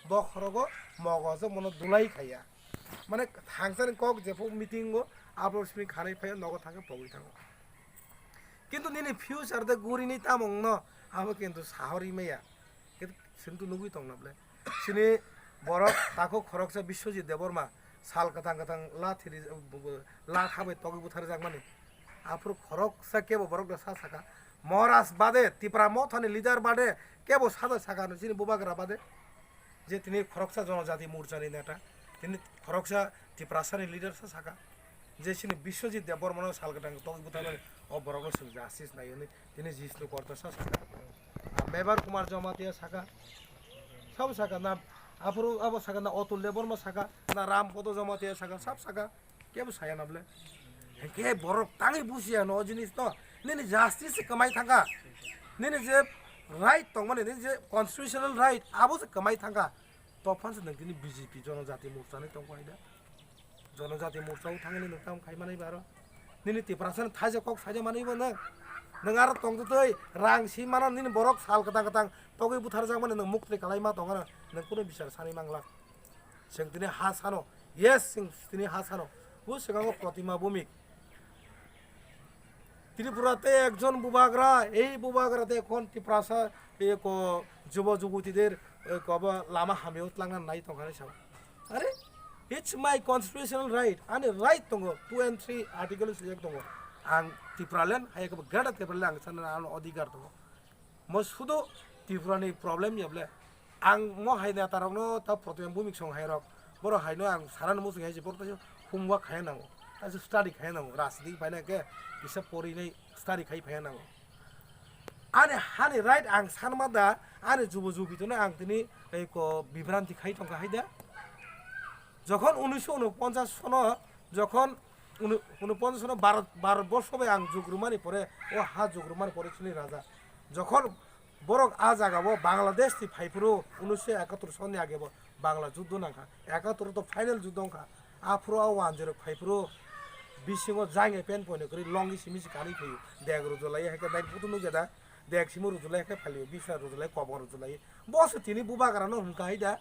বখরগো মগজ মনে দুলাই খাইয়া মানে হাংসানি কক যে মিটিং আবর স্মি খানাই ফাইয়া নগদ থাকে পগি থাকো কিন্তু নিনি ফিউচার দে গুরিনি তামং ন আবো কিন্তু সাহরি মেয়া কিন্তু সিন্তু নুগুই তং নাবলে সিনি বরক তাকো খরকসা বিশ্বজিৎ দেববর্মা সাল কাতাং কাতাং লা থিরি লা থাবাই তগি বুথারে যাক মানে আফুর খরকসা কেবো বরক সা সাকা মহারাজ বাদে ত্রিপুরা মথানি লিডার বাদে কেবো সাদা সাকা সিনি বুবাগরা বাদে যে তিনি খরকসা জনজাতি মোর্চানি নেতা তিনি খরকসা ত্রিপুরাসানি লিডার সা সাকা যে সিনি বিশ্বজিৎ দেববর্মা সাল কাতাং তগি বুথারে ও বরক সে আসিস নাই তিনি জিষ্ণু করতে সা সাকা মেবার কুমার জমাতিয়া সাকা সব সাকা না আফুর আবো সাকা না অতুল দেববর্মা সাকা না রামপদ জমাতিয়া সাকা সব সাকা কেবো সায়া নাবলে কে বরক তাঙি বুঝিয়া ন জিনিস তো নিনি জাস্টিস কামাই থাকা নিনি যে রাইট দं মানে নিনি যে কনস্টিটিউশনাল রাইট আবো যে কামাই থাকা তফানসে नोंनि বিজেপি জনজাতি মোর্চানি দं কইदा জনজাতি মোর্চাও थाङिनि नोंथां खाय मानै बारो निनि टिप्रासन थाजे कक साजे मानैबो नों आरो तंजतै रां सिमाना निनि बरक साल कतां कतां तगै बुथार जां माने नों मुक्ति खालायमा दं आरो नों कुनो बिचार सानै मांगला जों दिनै हा सानो येस जों दिनै हा सानो बु सिगाङाव प्रतिमा भूमिक ত্রিপুরাতে একজন বুবাগরা এই বুবাগরাতে এখন ত্রিপুরাসা এক যুব যুবতীদের কবা লামা হামিও লাংনা নাই তংখানে সাব আরে ইটস মাই কনস্টিটিউশনাল রাইট আনে রাইট দङ 2 and 3 आर्टिकल सिलेक्ट दङ आं ত্রিপুরালেন हायक गाडा ত্রিপুরালে आं सान आं अधिकार दङ म सुदो ত্রিপুরাनि प्रब्लेम याबले आं म हायना तारावनो ता प्रतिमा भूमिक सं हायरक बर हायनो आं सारान मुसु हायजे बर होमवर्क खायनांगौ तासो स्टाडी खायनांगौ राजनीति फायना के बिसा परिनै स्टाडी खाय फायनांगौ आने हाने राइट आं सानमा दा आने जुबो जुबितनो आं तिनि एक बिभ्रांति खाय तंका हायदा যখন 1949 সন যখন 49 সন ভারতবর্ষ আং জুগ্রুমানি পরে ও হা জুগ্রুমানি পরে ছিল রাজা যখন বরক আ জাগাবো বাংলাদেশ তি ফাইপুরো 1971 সননি আগে বাংলা যুদ্ধ নাখা 71 তো ফাইনাল যুদ্ধ নাখা আফ্রো আ 10 ফাইপুরো বিসিং জাঙ্গে পেন পনে করি লঙ্গি সিমিসি কানি ফেয়ু দেগ রুজলাই হেকে দাই পুতুनु গেদা দেগ সিমু রুজলাই হেকে ফালিयो বিসা রুজলাই কবর রুজলাই বস তিনি বুবাগারানো হুমকা হাইदा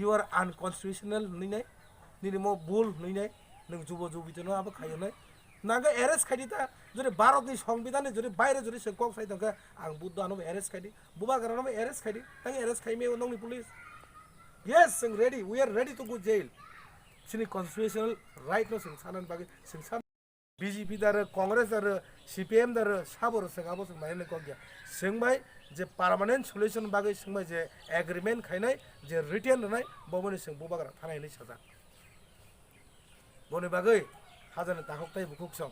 You are unconstitutional नहीं नहीं मो बुल नहीं नों जुबो जुबितनो आबो खायो नै नागा एरेस्ट खाइदिता जदि भारतनि संविधान जदि बाहिर जदि सेकक साइ दंगा आं बुद्ध आनो एरेस्ट खाइदि बुबा गरानो एरेस्ट खाइदि तां एरेस्ट खाइमे नोंनि पुलिस यस जों ready we are ready to go jail सिनि कन्स्टिट्यूशनल राइट नो जों सानन बागै जों सान बीजेपी दार कांग्रेस दार सीपीएम दार साबर सगाबो जों मायने कगिया जों बाय जे पार्मानेंट सल्यूशन बागै जों जे एग्रीमेंट खाइनाय जे रिटेन होनाय बबनि जों बुबागरा थानायनि साजा बनि बागै हाजाने ताखकताय बुकुक सं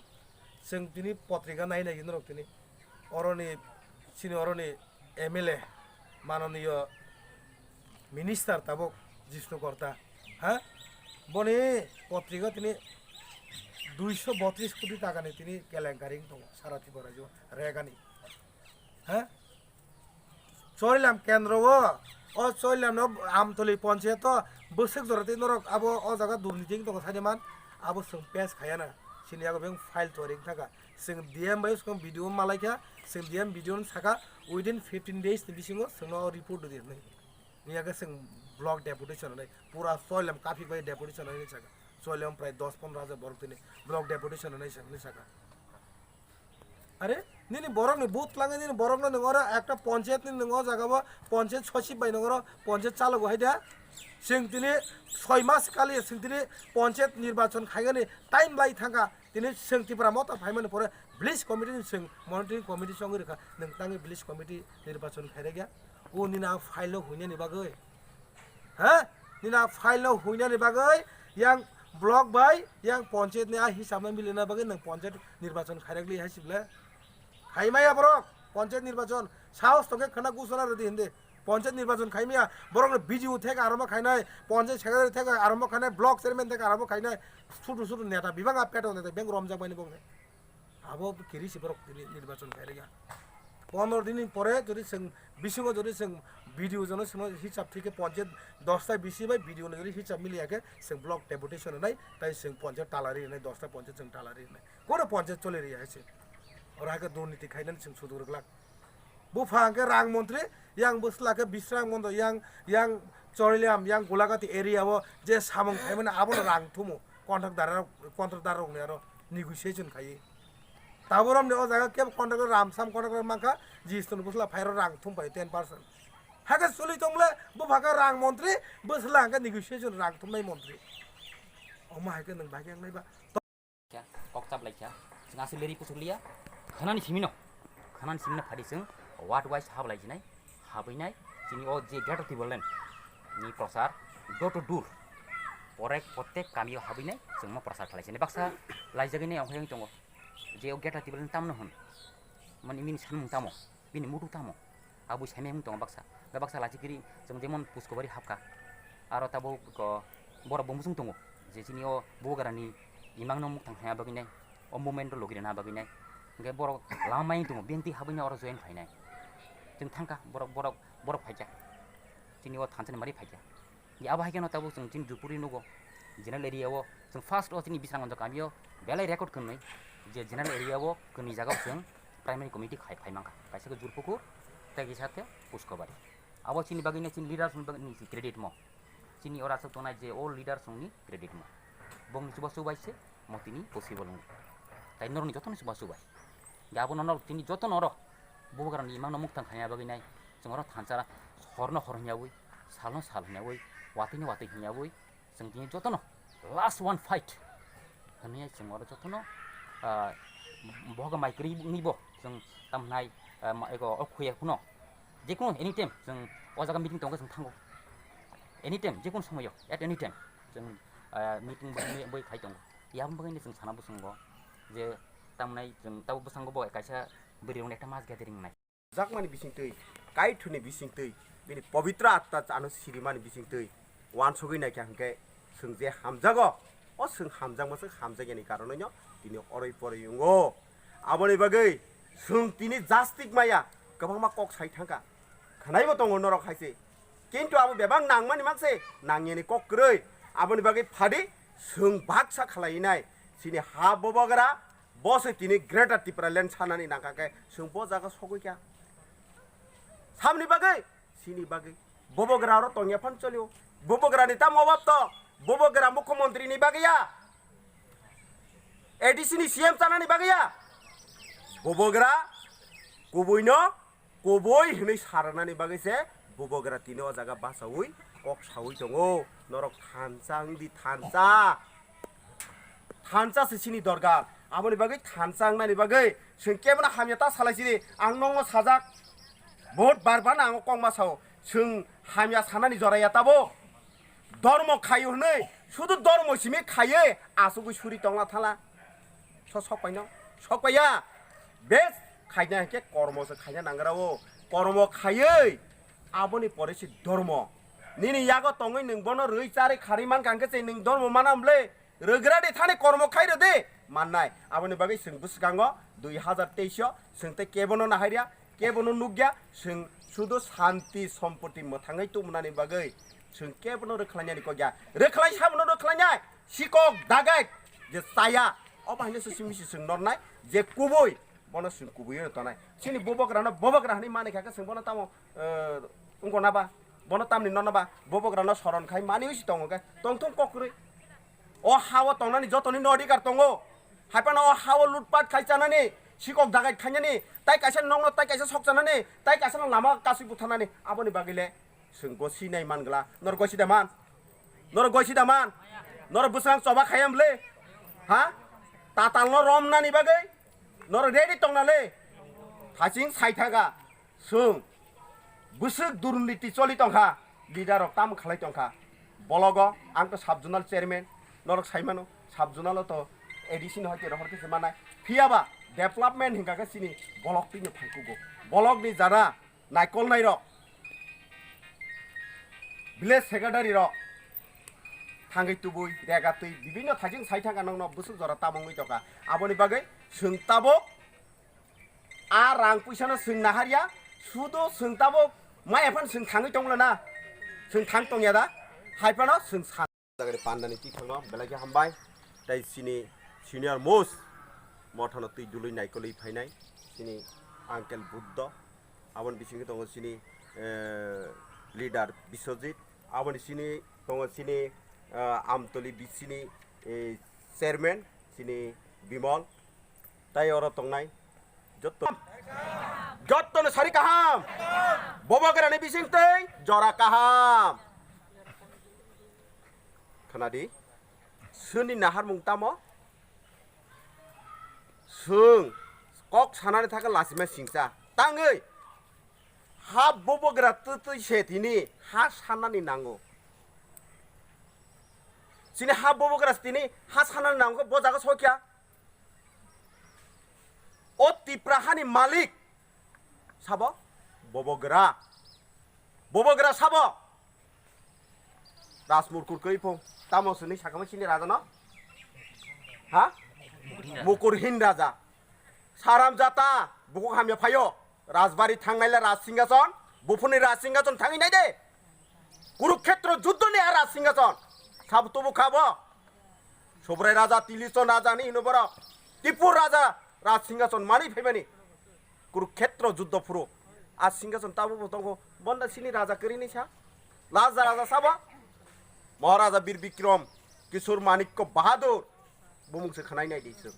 जों दिनि पत्रिका नायनाय गिन रक दिनि अरनि सिनि अरनि एमएलए माननीय मिनिस्टार ताबक जिष्णु कर्ता हा बनि पत्रिका दिनि 232 কোটি টাকা নি তিনি কেলেঙ্কারি দङ সারা ত্রিপুরা जो रेगानि হ্যাঁ চইলাম কেন্দ্র ও চইলাম ন আমতলি পঞ্চায়েত বসক জরাতে নরক আবো অ জায়গা দুর্নীতি দङ সাইমান আবো जों पेज खायाना सिनियागो बें फाइल तोरिं थाका जों डीएम बाय जों भिडिअ मालायखा जों डीएम भिडिअ साका विदिन 15 days नि बिसिङो जोंनो रिपोर्ट दिर नै नियागा जों ब्लक डेपुटेशन नै पूरा चइलाम काफी बाय डेपुटेशन नै साका चइलाम प्राय 10-15 हाजार बरक दिने ब्लक डेपुटेशन नै साका আরে নিনি বরক নি বুথ লাগে নিনি বরক না নগর একটা পঞ্চায়েত নি নগর জাগাবো পঞ্চায়েত সচিব বাই নগর পঞ্চায়েত চালক হাইদা जों दिनै 6 मास खालि जों दिनै पञ्चायत निर्वाचन खायगोनि टाइम लाई थांगा दिनै जों टिप्रा मता फाइमान परे ब्लिज कमिटि जों मनिटरिं कमिटि संग रेखा नोंथांनि ब्लिज कमिटि निर्वाचन खायरेगा ओ निना फाइल हुइनानि बागै हा निना फाइल हुइनानि बागै यां ब्लक बाय यां पञ्चायत नि आ हिसाब मिलिना बागै नों पञ्चायत निर्वाचन खायरेगलि हासिबले खाइमाया ब्रक पञ्चायत निर्वाचन साहस तके खना गुसना रदि हिंदे পঞ্চায়েত নির্বাচন খাইমিয়া বরং বিজিও থেকে আরম্ভ খাইনাই পঞ্চায়েত সেক্রেটারি থেকে আরম্ভ খাইনাই ব্লক চেয়ারম্যান থেকে আরম্ভ খাইনাই ছোট ছোট নেতা বিভাগ পেটাও নেতা ব্যাংক রমজাক বাইনি বংনে আবো কিরিসি বরক নির্বাচন খাইরেগা 15 দিন পরে যদি जों বিসিং যদি जों ভিডিও জন হিসাব থেকে পঞ্চায়েত 10টা বিসি বাই ভিডিও যদি হিসাব মিলিয়াকে जों ব্লক ডেপুটেশন নাই তাই जों পঞ্চায়েত টালারি নাই 10টা পঞ্চায়েত जों টালারি নাই কোন পঞ্চায়েত চলে রিয়া আছে আর আগে দুর্নীতি খাইনান जों সুদুরগলা बुफांके रां मंत्री yang buslake bisrang mondo yang Charilam yang Golaghat এরিয়াও যে সামং থাইমানে আবনো রাং থুমো কন্ট্রাক্টদার রংনে আরো নেগোসিয়েশন খাই তাবরম নে ও জায়গা কে কন্ট্রাক্টর রামসাম কন্ট্রাক্টর মাখা জিস্তন বুসলা ফাইরো রাং থুম পাই 10% হাগে চলি তংলে বো ভাগা রাং মন্ত্রী বসলা হাগে নেগোসিয়েশন রাং থুমনাই মন্ত্রী অমা হাগে নং ভাগে নাইবা Oktab like ya, ngasih leri pusulia, kanan simino fadi seng, what wise hab like nai, habinai, sini oh je gata tibolen, ni prosar, door to door, porek potek kami oh habinai, semua prosar kalai sini baksa, lai jaga ni orang yang tunggu, je oh gata tibolen tam nohon, man ini sanung tamo, ini mudu tamo, abu seme yang tunggu baksa lai kiri, semua demon puskobari habka, aro tabo ko bora bomusung tunggu, je sini oh bogarani imang nomuk tang haya baginai o moment lo gina baginai nge borok lamai tu benti habanya oro join phainai jeng thangka borok phaija tini o thanchani mari phaija ya aba haikeno tabu jeng tin jupuri nugo general area o jeng first o tini bisrang onjo kamio belai record khnoi je general area o kni jaga jeng primary committee phaimangka kaisa ko jurpuku tagi sathe puskobari abo tini baginai tin leader sun bagini credit mo tini ora sa tonai je all leader sungni credit mo bong suba se motini possible ngi tai norni joton suba gabo nonor tini joton oro bobo garan imang nomuk tang khaya baginai jongoro thanchara horno hornyawui salno salnyawui watini hinyawui jeng tini jotono last one fight hanya jongoro jotono boga maikri nibo jeng tamnai ego okhuya kuno jekono anytime jeng o jaga meeting tonga jeng thango anytime jekono samoyo at any time jeng meeting boy khai tong yam bagini jeng sana busunggo je tamnai jeng tabu busanggo boy kaisa beriung ekta mas gathering nai jakmani bisingtei kai thuni bisingtei bini pavitra atta chano sirimani bisingtei wan sogoi na kyangke sungje hamjago o sung hamjang mas hamjageni karononyo tini oroi poroi ungo aboni bagai sung tini jastik maya kabangma kok sai thangka khanaibo tongo norok haise kintu abo bebang nangmani makse nangyeni kok kroi aboni bagai phadi sung baksa khalainai sini ha bobogara bose tini greater tipra land sanani nakake sung bo jaga sogoi kya samni bagai sini bagai bobogara ro tongya phan cholio bobogara ni tam obab to bobogara mukhyamantri ni bagaya ADC ni CM sanani bagaya bobogara kuboino kuboi hini saranani bagai se bobogara tini o jaga basaui kok saui tongo norok thansang di thansa se sini dorgar amoni bagai thansang nani bagai sing kemana hamyata salaisini ang nongo sajak বহুত বারবার না আঙ কংমা Sao song হামিয়া সানানি জরাইয়া তাবো ধর্ম খাইও হनै শুধু ধর্ম সিমি খাইয়ে আসুগু সুরি টংলা থালা সকপাইয়া বেশ খাইনা হেকে কর্মসে খাইনা নাंगरावो কর্ম খাইয়ে আবনি পরেছি ধর্ম নিনি ইয়াগো টঙै नोंबनो রই চারে খারিমান কাंके চै नों ধর্ম মানামলে রোগরাদে थाने কর্ম খাইरो দে মাননাय আবনি বাগै जों बुसगांगो 2023 जोंते केबनो नाहारिया केबनो नुग्या जों शुद्ध शांति सम्पत्ति मोथाङै तुमनानि बागै जों केबनो रोखलायनानि को गया रोखलाय साबनो रोखलायनाय सिकक दागाय जे साया अबाहने सुसिमिसि जों नरनाय जे कुबुय बनो जों कुबुय तनाय सिनि बबग्रानि माने खाके जों बनो तामो उंगनाबा बनो तामनि ननबा बबग्रानो सरन खाय मानि उसि दङ गा तंथं कक्रै अ हावा तंनानि जतनि नदिकार दङ हायपाना अ हावा लुटपाट खायजानानि sikok dagai khanyani tai kaisa nongno tai kaisa sokjanani tai kaisa lama kasi buthanani aboni bagile sung gosi nai mangla nor gosi daman nor busang coba khayamle ha tatal no romnani bagai nor ready tongnale thaching saithaga sung busuk durniti choli tongkha leader ok tam khalai tongkha bologo ang to subjonal chairman nor saimano subjonal to edition hoite rohorke semana fiaba development hingga ke sini bolok pini phangkugo bolok ni jara naikol nai ro village secretary ro thangai tubui regatui bibinno thajing sai thanga nongno busuk jara tamongui toka aboni bagai sungtabo a rang puisano sung naharia sudo sungtabo mai afan sung thangai tongla na sung thang tongya da haipano sung sa jagare pandani ti thangno belagi hambai tai sini senior most মঠানো তুই জুলুই নাইকলই ফাইনাই সিনি uncle Buddha আবন বিসিংকে দङ সিনি leader Biswajit aboni sini tongo sini amtoli bisini chairman sini bimol tai oro tongnai jotto no sari kaham bobogerani bisingtei jora kaham khanadi suni nahar mungtamo sung kok sanane thaka lasima singsa tangei ha bobogera tutui setini ha sanani nango sini ha bobogera tini ha sanani nango bojaga sokya o tiprahani malik sabo bobogera sabo rasmurkur keipong tamo sini sakama sini raja no ha mukurhin raja saram jata buku hamya phayo রাজবাড়ি থাঙ্গাইলে রাজ সিংহাসন বুফুনি রাজ সিংহাসন থাঙি নাই দে কুরুক্ষেত্র যুদ্ধ নিয়ে রাজ সিংহাসন sub তবু খাব সবরাই রাজা তিলিশন রাজা নি ইনবর ত্রিপুর রাজা রাজ সিংহাসন মানি ফেবেনি কুরুক্ষেত্র যুদ্ধ ফুরো আজ সিংহাসন তাবু দঙ্গ বন্দা সিনি রাজা করিনি সা রাজা রাজা সাব মহারাজা বীর বিক্রম কিশোর মানিক্য বাহাদুর বুমুংসে খানাই নাই দিছে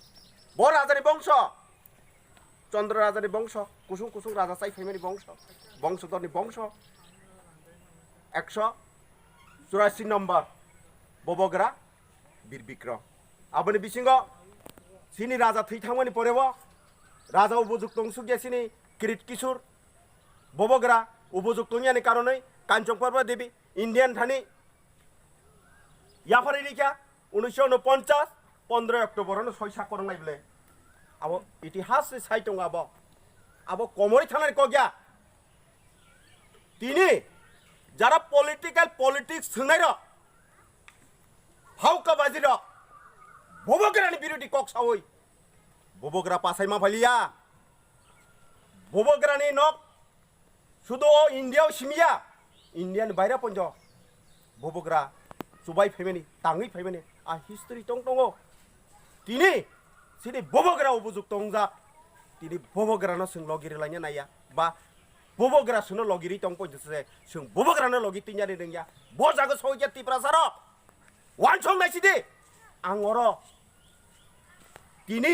বড় রাজানি বংশ চন্দ্র রাজানি বংশ কুসুম কুসুম রাজা চাই ফেমিনি বংশ বংশধরনি বংশ 184 নম্বর ববগরা বীর বিক্রম আবনি বিসিঙ্গ সিনি রাজা থৈথামনি পরেব রাজা উপযুক্ত অংশুগিয়া সিনি কিরিট কিশোর ববগরা উপযুক্ত ইয়ানি কারণে কাঞ্চনপর্বা দেবী ইন্ডিয়ান থানি ইয়াফারি লিখা 1949 15 অক্টোবর 6 করং নাইবলে আবো ইতিহাস সাইটং আবো কমরি থানার কগিয়া তিনি যারা পলিটিক্স সোনাইর হাউকা বাজির ববগরানি বিরোধী কক সাওই ববগরা পাসাইমা ফালিয়া ববগরানি নক শুধু ইন্ডিয়াও সিমিয়া ইন্ডিয়ান বাইরা পঞ্জ ববগরা সুবাই ফেমেনি তাঙই ফেমেনি আর হিস্টরি টং টং তিনি সিনি ববগরা উপযুক্ত অংজা তিনি ববগরানো সং লগিরি লাইনে নাইয়া বা ববগরা সুনো লগিরি টং পঞ্জছে সং ববগরানো লগি তিনজানি রংয়া বজাগো সইয়া তিপ্রাসার ওয়ানসং নাইছিদি आं अर তিনি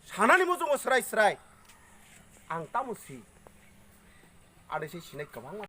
সানানি মজুঙ্গ স্রাই স্রাই आं তামুসি आरो से सिनाय गोबां